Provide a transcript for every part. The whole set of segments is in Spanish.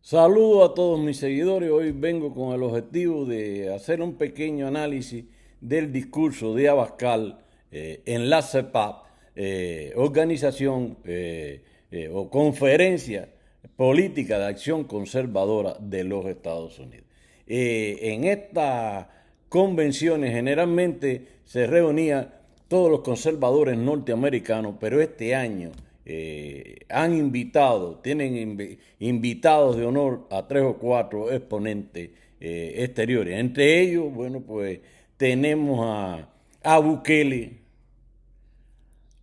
Saludo a todos mis seguidores. Hoy vengo con el objetivo de hacer un pequeño análisis del discurso de Abascal en la CEPAP, organización o conferencia política de acción conservadora de los Estados Unidos. En estas convenciones generalmente se reunían todos los conservadores norteamericanos, pero este año han invitado, tienen invitados de honor a 3 o 4 exponentes exteriores. Entre ellos, bueno, pues tenemos a Bukele,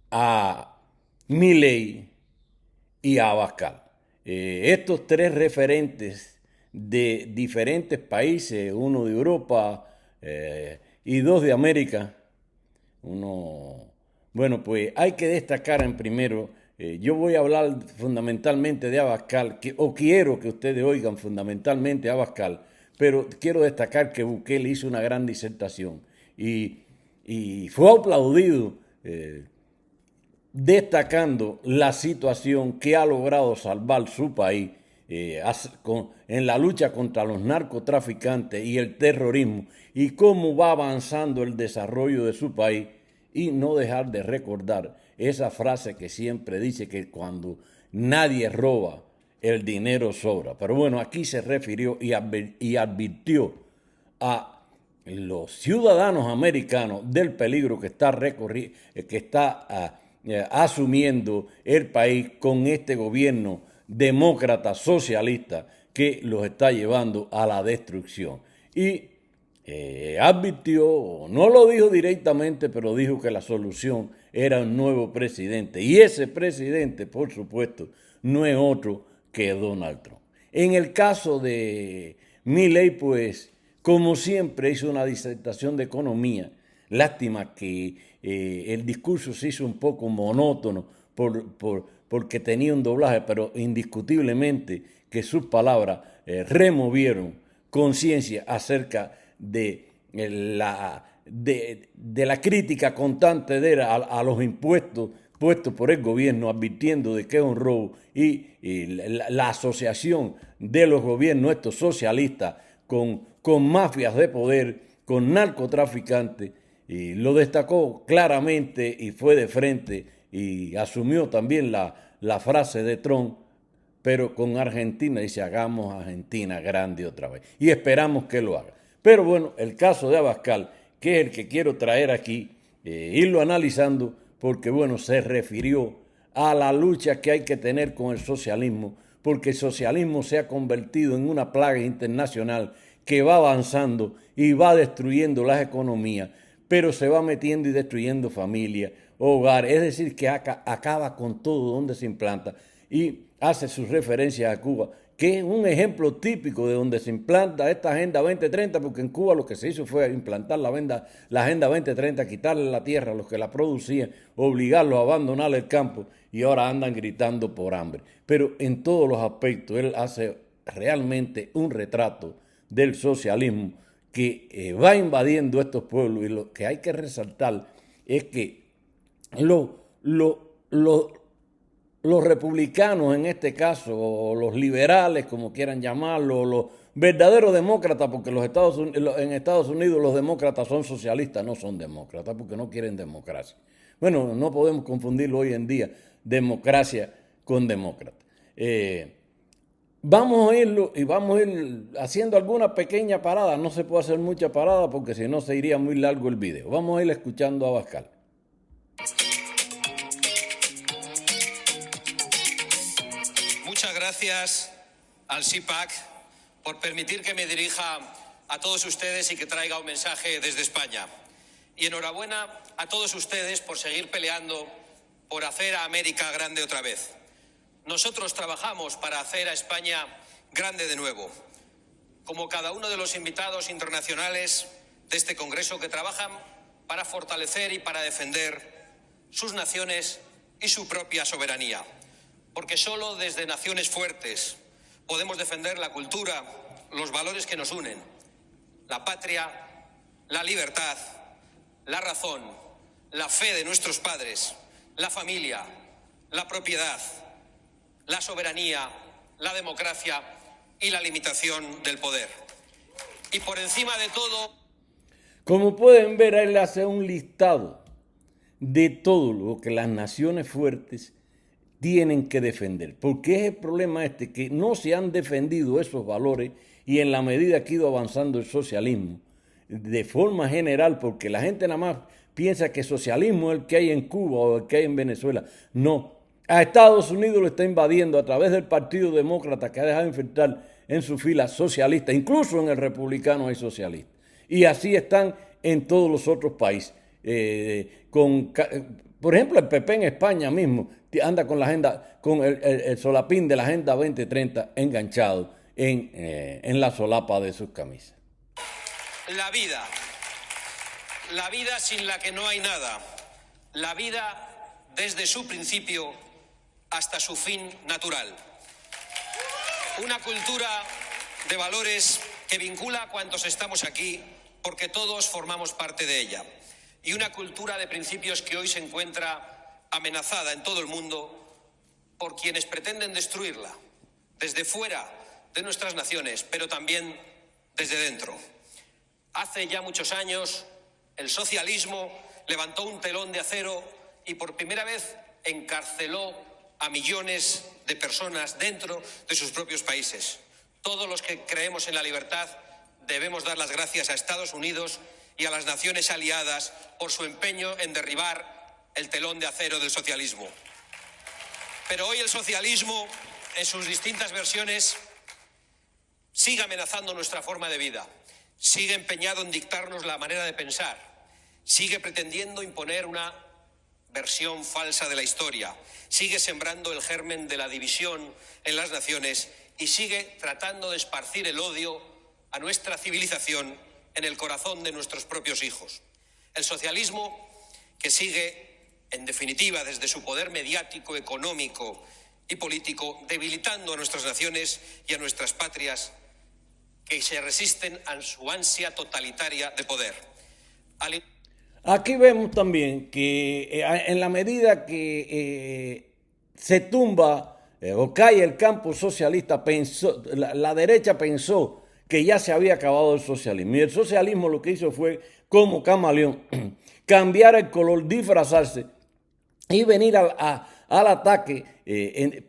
a Milei y a Abascal. Estos tres referentes de diferentes países, uno de Europa y dos de América, bueno, pues hay que destacar en primero, yo voy a hablar fundamentalmente de Abascal, o quiero que ustedes oigan fundamentalmente a Abascal, pero quiero destacar que Bukele hizo una gran disertación y fue aplaudido destacando la situación que ha logrado salvar su país en la lucha contra los narcotraficantes y el terrorismo y cómo va avanzando el desarrollo de su país, y no dejar de recordar esa frase que siempre dice que cuando nadie roba, el dinero sobra. Pero bueno, aquí se refirió y advirtió a los ciudadanos americanos del peligro que está asumiendo el país con este gobierno demócrata socialista que los está llevando a la destrucción. Y advirtió, no lo dijo directamente, pero dijo que la solución era un nuevo presidente. Y ese presidente, por supuesto, no es otro que Donald Trump. En el caso de Milei, pues, como siempre, hizo una disertación de economía. Lástima que el discurso se hizo un poco monótono porque tenía un doblaje, pero indiscutiblemente que sus palabras removieron conciencia acerca de la crítica constante de él a los impuestos puestos por el gobierno, advirtiendo de que es un robo, y la asociación de los gobiernos estos socialistas con mafias de poder, con narcotraficantes, y lo destacó claramente y fue de frente y asumió también la frase de Trump, pero con Argentina dice: hagamos Argentina grande otra vez, y esperamos que lo haga. Pero bueno, el caso de Abascal, que es el que quiero traer aquí, irlo analizando, porque bueno, se refirió a la lucha que hay que tener con el socialismo, porque el socialismo se ha convertido en una plaga internacional que va avanzando y va destruyendo las economías, pero se va metiendo y destruyendo familias, hogares, es decir, que acaba con todo donde se implanta, y hace sus referencias a Cuba, que es un ejemplo típico de donde se implanta esta Agenda 2030, porque en Cuba lo que se hizo fue implantar la Agenda 2030, quitarle la tierra a los que la producían, obligarlos a abandonar el campo, y ahora andan gritando por hambre. Pero en todos los aspectos él hace realmente un retrato del socialismo que va invadiendo estos pueblos, y lo que hay que resaltar es que los republicanos en este caso, o los liberales, como quieran llamarlo, los verdaderos demócratas, porque en Estados Unidos los demócratas son socialistas, no son demócratas, porque no quieren democracia. Bueno, no podemos confundirlo hoy en día, democracia con demócrata. Vamos a irlo y vamos a ir haciendo alguna pequeña parada. No se puede hacer mucha parada porque si no se iría muy largo el video. Vamos a ir escuchando a Abascal. Muchas gracias al CIPAC por permitir que me dirija a todos ustedes y que traiga un mensaje desde España. Y enhorabuena a todos ustedes por seguir peleando por hacer a América grande otra vez. Nosotros trabajamos para hacer a España grande de nuevo, como cada uno de los invitados internacionales de este Congreso que trabajan para fortalecer y para defender sus naciones y su propia soberanía. Porque solo desde naciones fuertes podemos defender la cultura, los valores que nos unen, la patria, la libertad, la razón, la fe de nuestros padres, la familia, la propiedad, la soberanía, la democracia y la limitación del poder. Y por encima de todo... Como pueden ver, él hace un listado de todo lo que las naciones fuertes tienen que defender. Porque es el problema que no se han defendido esos valores y en la medida que ha ido avanzando el socialismo, de forma general, porque la gente nada más piensa que socialismo es el que hay en Cuba o el que hay en Venezuela. No. A Estados Unidos lo está invadiendo a través del Partido Demócrata, que ha dejado infiltrar en su fila socialistas, incluso en el republicano hay socialistas. Y así están en todos los otros países. Por ejemplo, el PP en España mismo anda con la agenda, con el solapín de la Agenda 2030 enganchado en la solapa de sus camisas. La vida sin la que no hay nada, la vida desde su principio hasta su fin natural. Una cultura de valores que vincula a cuantos estamos aquí porque todos formamos parte de ella. Y una cultura de principios que hoy se encuentra amenazada en todo el mundo por quienes pretenden destruirla, desde fuera de nuestras naciones, pero también desde dentro. Hace ya muchos años, el socialismo levantó un telón de acero y por primera vez encarceló a millones de personas dentro de sus propios países. Todos los que creemos en la libertad debemos dar las gracias a Estados Unidos y a las naciones aliadas por su empeño en derribar el telón de acero del socialismo. Pero hoy el socialismo, en sus distintas versiones, sigue amenazando nuestra forma de vida, sigue empeñado en dictarnos la manera de pensar, sigue pretendiendo imponer una versión falsa de la historia, sigue sembrando el germen de la división en las naciones y sigue tratando de esparcir el odio a nuestra civilización en el corazón de nuestros propios hijos. El socialismo, que sigue, en definitiva, desde su poder mediático, económico y político, debilitando a nuestras naciones y a nuestras patrias que se resisten a su ansia totalitaria de poder. Aquí vemos también que en la medida que se tumba o cae el campo socialista, la derecha pensó que ya se había acabado el socialismo. Y el socialismo lo que hizo fue, como camaleón, cambiar el color, disfrazarse y venir al ataque,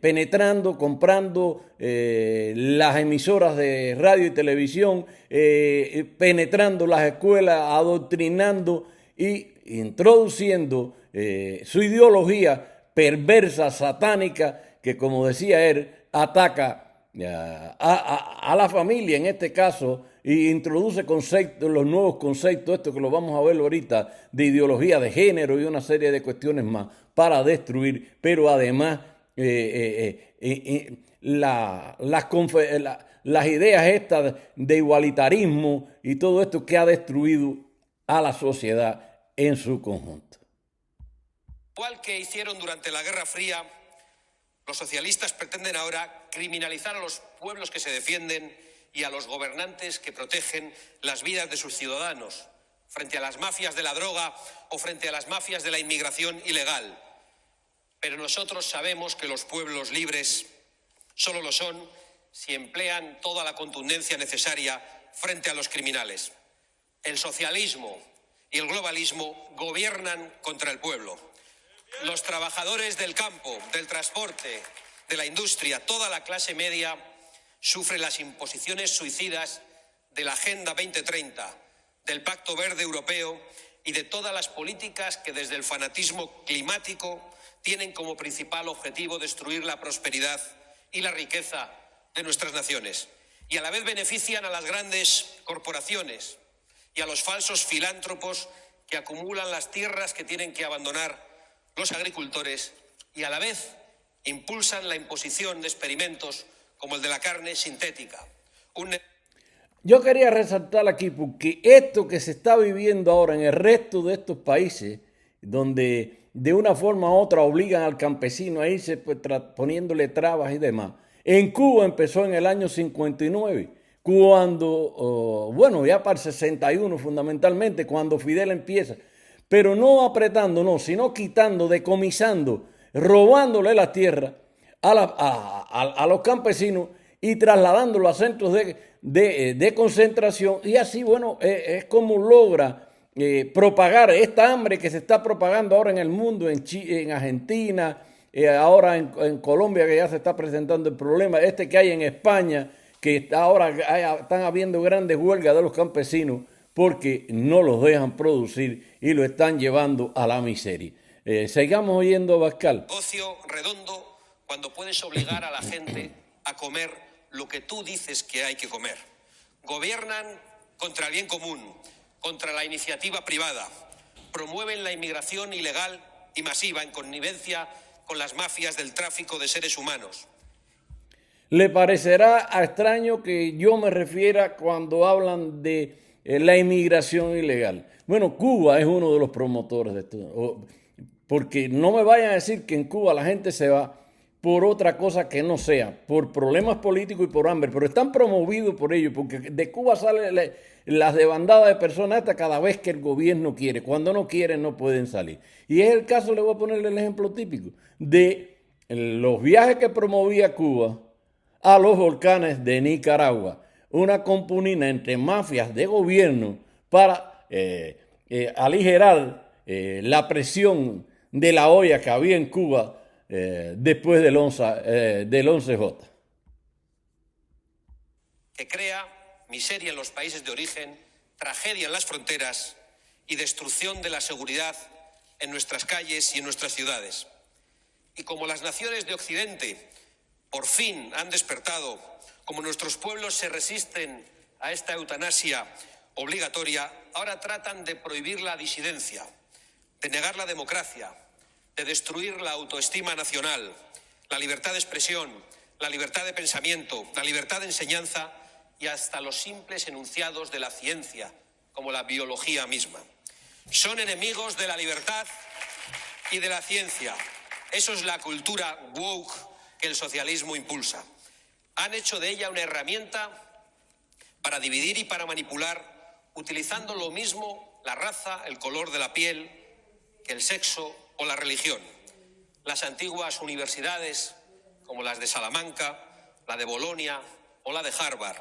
penetrando, comprando las emisoras de radio y televisión, penetrando las escuelas, adoctrinando y introduciendo su ideología perversa, satánica, que como decía él, ataca a la familia en este caso y introduce conceptos, los nuevos conceptos, esto que lo vamos a ver ahorita, de ideología de género y una serie de cuestiones más para destruir, pero además las ideas estas de igualitarismo y todo esto que ha destruido a la sociedad en su conjunto. Igual que hicieron durante la Guerra Fría, los socialistas pretenden ahora criminalizar a los pueblos que se defienden y a los gobernantes que protegen las vidas de sus ciudadanos frente a las mafias de la droga o frente a las mafias de la inmigración ilegal. Pero nosotros sabemos que los pueblos libres solo lo son si emplean toda la contundencia necesaria frente a los criminales. El socialismo y el globalismo gobiernan contra el pueblo. Los trabajadores del campo, del transporte, de la industria, toda la clase media sufre las imposiciones suicidas de la Agenda 2030, del Pacto Verde Europeo y de todas las políticas que desde el fanatismo climático tienen como principal objetivo destruir la prosperidad y la riqueza de nuestras naciones. Y a la vez benefician a las grandes corporaciones y a los falsos filántropos que acumulan las tierras que tienen que abandonar los agricultores y a la vez impulsan la imposición de experimentos como el de la carne sintética. Yo quería resaltar aquí porque esto que se está viviendo ahora en el resto de estos países, donde de una forma u otra obligan al campesino a irse poniéndole trabas y demás, en Cuba empezó en el año 59, cuando, ya para el 61 fundamentalmente, cuando Fidel empieza, pero no apretando, no, sino quitando, decomisando, robándole la tierra a los campesinos y trasladándolo a centros de concentración, y así, bueno, es como logra propagar esta hambre que se está propagando ahora en el mundo, en Argentina, ahora en Colombia, que ya se está presentando el problema, que hay en España, que ahora están habiendo grandes huelgas de los campesinos porque no los dejan producir y lo están llevando a la miseria. Sigamos oyendo a Abascal. Negocio redondo cuando puedes obligar a la gente a comer lo que tú dices que hay que comer. Gobiernan contra el bien común, contra la iniciativa privada. Promueven la inmigración ilegal y masiva en connivencia con las mafias del tráfico de seres humanos. ¿Le parecerá extraño que yo me refiera cuando hablan de la inmigración ilegal? Bueno, Cuba es uno de los promotores de esto. Porque no me vayan a decir que en Cuba la gente se va por otra cosa que no sea, por problemas políticos y por hambre, pero están promovidos por ellos, porque de Cuba sale las debandadas de personas hasta cada vez que el gobierno quiere. Cuando no quieren no pueden salir. Y es el caso, le voy a ponerle el ejemplo típico, de los viajes que promovía Cuba a los volcanes de Nicaragua, una compunina entre mafias de gobierno para aligerar la presión de la olla que había en Cuba después del 11J. Que crea miseria en los países de origen, tragedia en las fronteras y destrucción de la seguridad en nuestras calles y en nuestras ciudades. Y como las naciones de Occidente por fin han despertado, como nuestros pueblos se resisten a esta eutanasia obligatoria, ahora tratan de prohibir la disidencia, de negar la democracia, de destruir la autoestima nacional, la libertad de expresión, la libertad de pensamiento, la libertad de enseñanza y hasta los simples enunciados de la ciencia, como la biología misma. Son enemigos de la libertad y de la ciencia. Eso es la cultura woke que el socialismo impulsa. Han hecho de ella una herramienta para dividir y para manipular, utilizando lo mismo la raza, el color de la piel, que el sexo o la religión. Las antiguas universidades, como las de Salamanca, la de Bolonia o la de Harvard,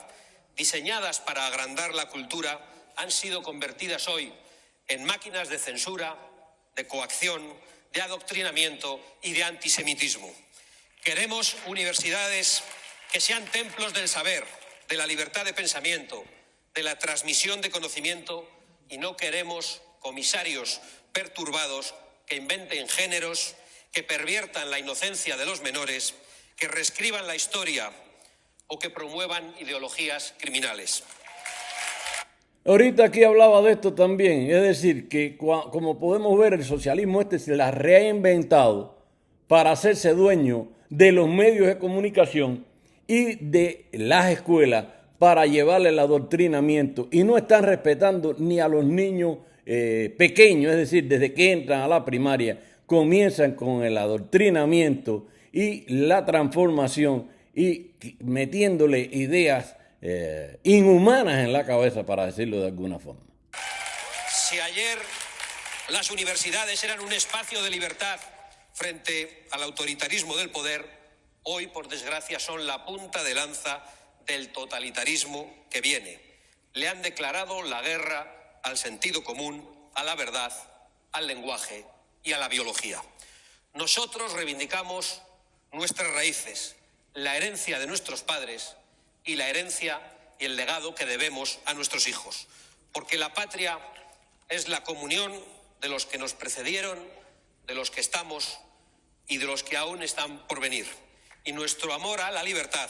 diseñadas para agrandar la cultura, han sido convertidas hoy en máquinas de censura, de coacción, de adoctrinamiento y de antisemitismo. Queremos universidades que sean templos del saber, de la libertad de pensamiento, de la transmisión de conocimiento, y no queremos comisarios perturbados que inventen géneros, que perviertan la inocencia de los menores, que reescriban la historia o que promuevan ideologías criminales. Ahorita aquí hablaba de esto también, es decir, que como podemos ver, el socialismo se la ha reinventado para hacerse dueño de los medios de comunicación y de las escuelas para llevarle el adoctrinamiento, y no están respetando ni a los niños pequeños, es decir, desde que entran a la primaria, comienzan con el adoctrinamiento y la transformación y metiéndole ideas inhumanas en la cabeza, para decirlo de alguna forma. Si ayer las universidades eran un espacio de libertad frente al autoritarismo del poder, hoy, por desgracia, son la punta de lanza del totalitarismo que viene. Le han declarado la guerra al sentido común, a la verdad, al lenguaje y a la biología. Nosotros reivindicamos nuestras raíces, la herencia de nuestros padres y la herencia y el legado que debemos a nuestros hijos. Porque la patria es la comunión de los que nos precedieron, de los que estamos y de los que aún están por venir. Y nuestro amor a la libertad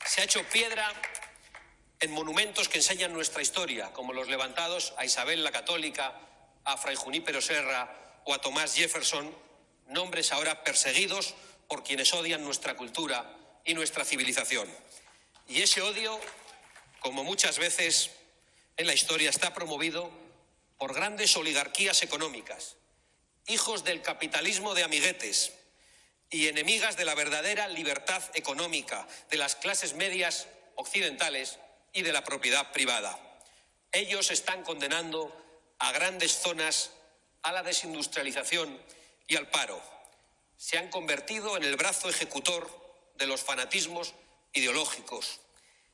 se ha hecho piedra en monumentos que enseñan nuestra historia, como los levantados a Isabel la Católica, a Fray Junípero Serra o a Thomas Jefferson, nombres ahora perseguidos por quienes odian nuestra cultura y nuestra civilización. Y ese odio, como muchas veces en la historia, está promovido por grandes oligarquías económicas, hijos del capitalismo de amiguetes y enemigas de la verdadera libertad económica, de las clases medias occidentales y de la propiedad privada. Ellos están condenando a grandes zonas a la desindustrialización y al paro. Se han convertido en el brazo ejecutor de los fanatismos ideológicos.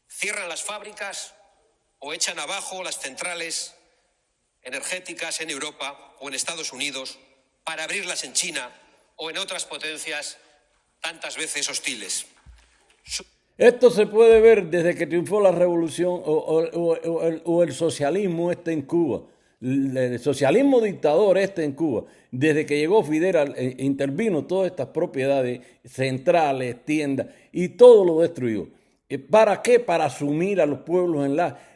Cierran las fábricas o echan abajo las centrales energéticas en Europa o en Estados Unidos para abrirlas en China o en otras potencias tantas veces hostiles. Esto se puede ver desde que triunfó la revolución o el socialismo en Cuba. El socialismo dictador en Cuba. Desde que llegó Fidel, intervino todas estas propiedades centrales, tiendas, y todo lo destruyó. ¿Para qué? Para sumir a los pueblos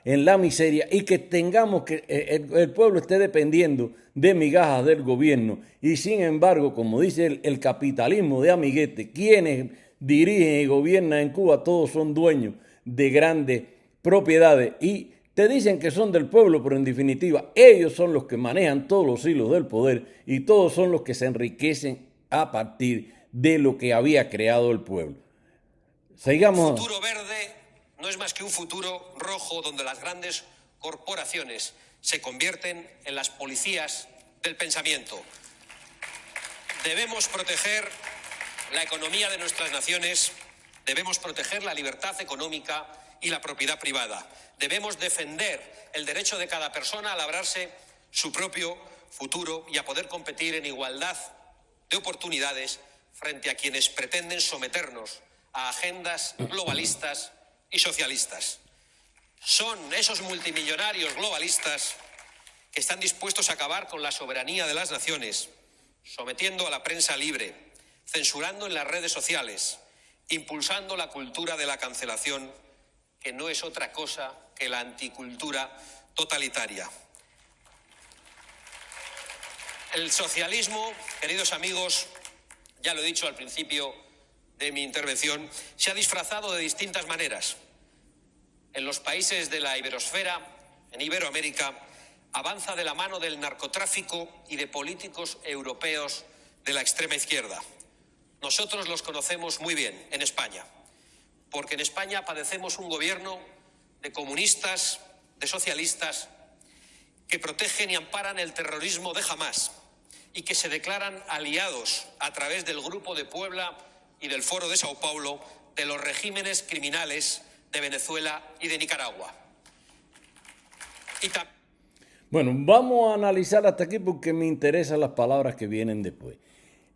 en la miseria y que tengamos que el pueblo esté dependiendo de migajas del gobierno. Y sin embargo, como dice el capitalismo de amiguete, quienes dirigen y gobiernan en Cuba, todos son dueños de grandes propiedades y te dicen que son del pueblo, pero en definitiva ellos son los que manejan todos los hilos del poder y todos son los que se enriquecen a partir de lo que había creado el pueblo. Sigamos. El futuro verde no es más que un futuro rojo donde las grandes corporaciones se convierten en las policías del pensamiento. Debemos proteger la economía de nuestras naciones, debemos proteger la libertad económica y la propiedad privada. Debemos defender el derecho de cada persona a labrarse su propio futuro y a poder competir en igualdad de oportunidades frente a quienes pretenden someternos a agendas globalistas y socialistas. Son esos multimillonarios globalistas que están dispuestos a acabar con la soberanía de las naciones, sometiendo a la prensa libre, censurando en las redes sociales, impulsando la cultura de la cancelación, que no es otra cosa que la anticultura totalitaria. El socialismo, queridos amigos, ya lo he dicho al principio de mi intervención, se ha disfrazado de distintas maneras. En los países de la iberosfera, en Iberoamérica, avanza de la mano del narcotráfico y de políticos europeos de la extrema izquierda. Nosotros los conocemos muy bien en España, porque en España padecemos un gobierno de comunistas, de socialistas, que protegen y amparan el terrorismo de Hamás y que se declaran aliados a través del Grupo de Puebla y del Foro de Sao Paulo de los regímenes criminales de Venezuela y de Nicaragua. Bueno, vamos a analizar hasta aquí porque me interesan las palabras que vienen después.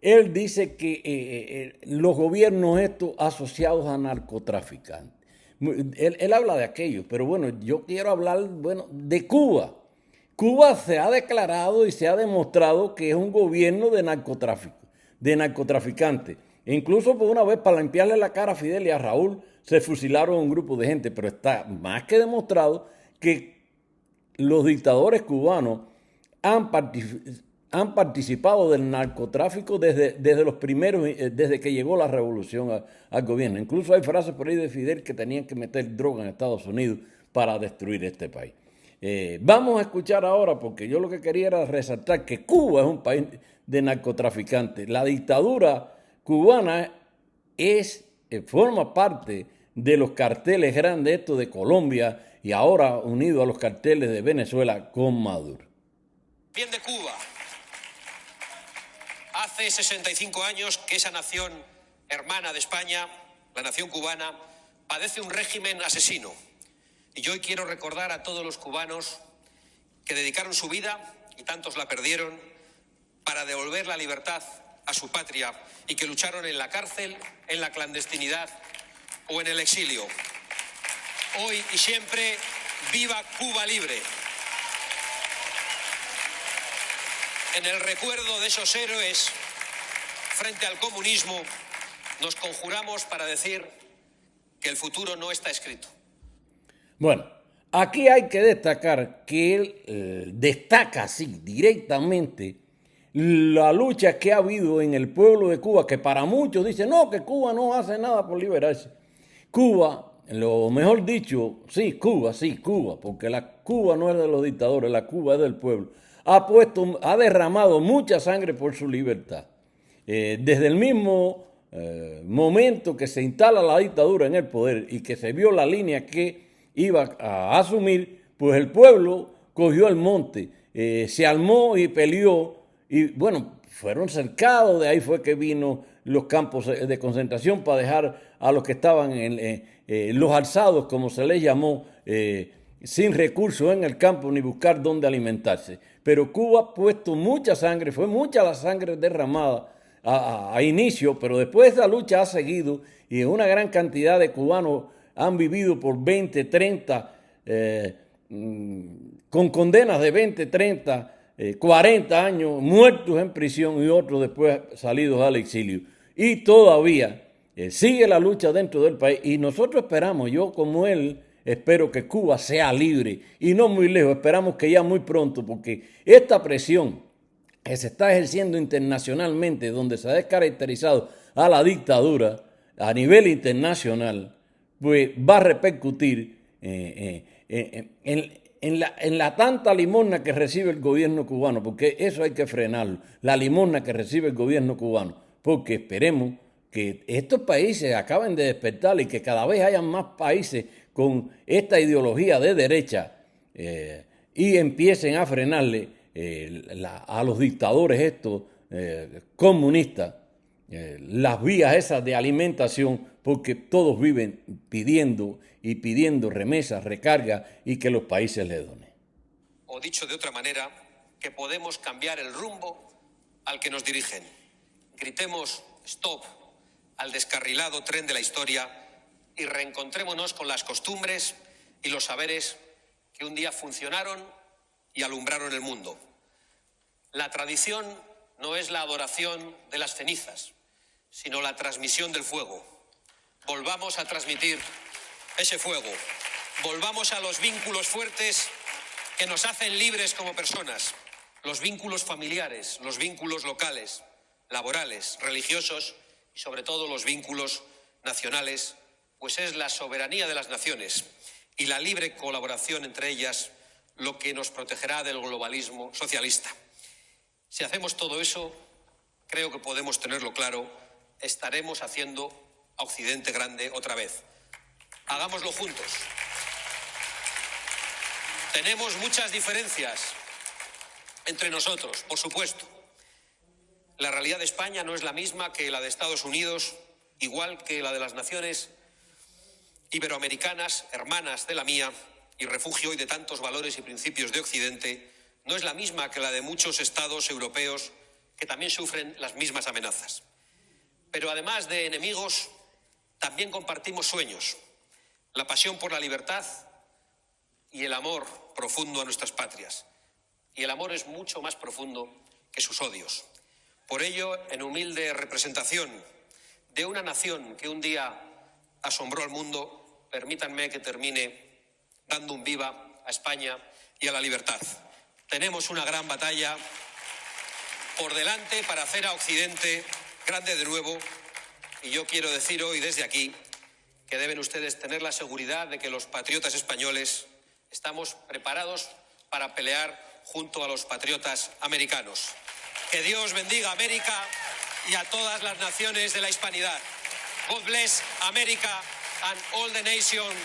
Él dice que los gobiernos estos asociados a narcotraficantes. Él habla de aquellos, pero bueno, yo quiero hablar, de Cuba. Cuba se ha declarado y se ha demostrado que es un gobierno de narcotráfico, de narcotraficantes. E incluso por una vez, para limpiarle la cara a Fidel y a Raúl, se fusilaron un grupo de gente, pero está más que demostrado que los dictadores cubanos han participado del narcotráfico desde los primeros, desde que llegó la revolución al gobierno. Incluso hay frases por ahí de Fidel que tenían que meter droga en Estados Unidos para destruir este país. Vamos a escuchar ahora, porque yo lo que quería era resaltar que Cuba es un país de narcotraficantes. La dictadura cubana forma parte de los carteles grandes, estos de Colombia y ahora unido a los carteles de Venezuela con Maduro. Bien de Cuba. Hace 65 años que esa nación hermana de España, la nación cubana, padece un régimen asesino. Y yo hoy quiero recordar a todos los cubanos que dedicaron su vida, y tantos la perdieron, para devolver la libertad a su patria y que lucharon en la cárcel, en la clandestinidad o en el exilio. Hoy y siempre, ¡viva Cuba libre! En el recuerdo de esos héroes frente al comunismo, nos conjuramos para decir que el futuro no está escrito. Bueno, aquí hay que destacar que él destaca así directamente la lucha que ha habido en el pueblo de Cuba, que para muchos dicen, no, que Cuba no hace nada por liberarse. Cuba, lo mejor dicho, Cuba, porque la Cuba no es de los dictadores, la Cuba es del pueblo. Ha derramado mucha sangre por su libertad. Desde el mismo momento que se instala la dictadura en el poder y que se vio la línea que iba a asumir, pues el pueblo cogió el monte, se armó y peleó y bueno, fueron cercados, de ahí fue que vino los campos de concentración para dejar a los que estaban en los alzados, como se les llamó, sin recursos en el campo ni buscar dónde alimentarse. Pero Cuba ha puesto mucha sangre, fue mucha la sangre derramada a inicio, pero después esa lucha ha seguido y una gran cantidad de cubanos han vivido por 20, 30, con condenas de 20, 30, 40 años, muertos en prisión y otros después salidos al exilio. Y todavía sigue la lucha dentro del país y nosotros esperamos, yo como él, espero que Cuba sea libre y no muy lejos, esperamos que ya muy pronto, porque esta presión que se está ejerciendo internacionalmente, donde se ha descaracterizado a la dictadura a nivel internacional, pues va a repercutir en la tanta limosna que recibe el gobierno cubano, porque eso hay que frenarlo, la limosna que recibe el gobierno cubano, porque esperemos que estos países acaben de despertar y que cada vez hayan más países con esta ideología de derecha y empiecen a frenarle a los dictadores estos comunistas las vías esas de alimentación, porque todos viven pidiendo remesas, recargas y que los países les donen. O dicho de otra manera, que podemos cambiar el rumbo al que nos dirigen. Gritemos stop al descarrilado tren de la historia y reencontrémonos con las costumbres y los saberes que un día funcionaron y alumbraron el mundo. La tradición no es la adoración de las cenizas, sino la transmisión del fuego. Volvamos a transmitir ese fuego. Volvamos a los vínculos fuertes que nos hacen libres como personas. Los vínculos familiares, los vínculos locales, laborales, religiosos y sobre todo los vínculos nacionales, pues es la soberanía de las naciones y la libre colaboración entre ellas lo que nos protegerá del globalismo socialista. Si hacemos todo eso, creo que podemos tenerlo claro, estaremos haciendo a Occidente grande otra vez. Hagámoslo juntos. Tenemos muchas diferencias entre nosotros, por supuesto. La realidad de España no es la misma que la de Estados Unidos, igual que la de las naciones iberoamericanas, hermanas de la mía, y refugio hoy de tantos valores y principios de Occidente, no es la misma que la de muchos estados europeos que también sufren las mismas amenazas. Pero además de enemigos, también compartimos sueños, la pasión por la libertad y el amor profundo a nuestras patrias. Y el amor es mucho más profundo que sus odios. Por ello, en humilde representación de una nación que un día asombró al mundo, permítanme que termine dando un viva a España y a la libertad. Tenemos una gran batalla por delante para hacer a Occidente grande de nuevo, y yo quiero decir hoy desde aquí que deben ustedes tener la seguridad de que los patriotas españoles estamos preparados para pelear junto a los patriotas americanos. Que Dios bendiga a América y a todas las naciones de la hispanidad. God bless America and all the nations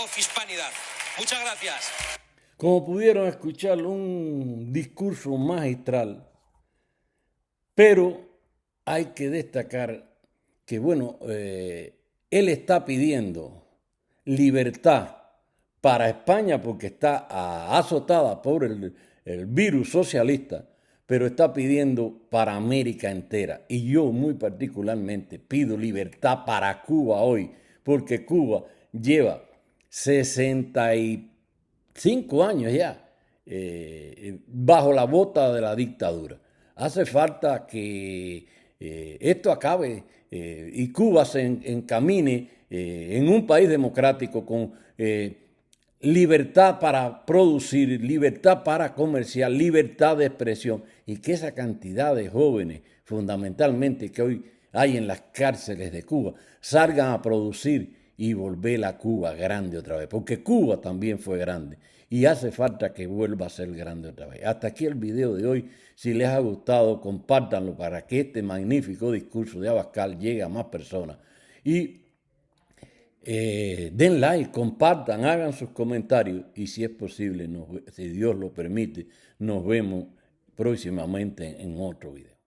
of Hispanidad. Muchas gracias. Como pudieron escuchar, un discurso magistral, pero hay que destacar que, bueno, él está pidiendo libertad para España porque está azotada por el virus socialista, pero está pidiendo para América entera. Y yo muy particularmente pido libertad para Cuba hoy, porque Cuba lleva 65 años ya bajo la bota de la dictadura. Hace falta que esto acabe y Cuba se encamine en un país democrático con libertad para producir, libertad para comerciar, libertad de expresión, y que esa cantidad de jóvenes, fundamentalmente que hoy hay en las cárceles de Cuba, salgan a producir y volver a Cuba grande otra vez, porque Cuba también fue grande y hace falta que vuelva a ser grande otra vez. Hasta aquí el video de hoy. Si les ha gustado, compártanlo para que este magnífico discurso de Abascal llegue a más personas. Y den like, compartan, hagan sus comentarios y si es posible, si Dios lo permite, nos vemos próximamente en otro video.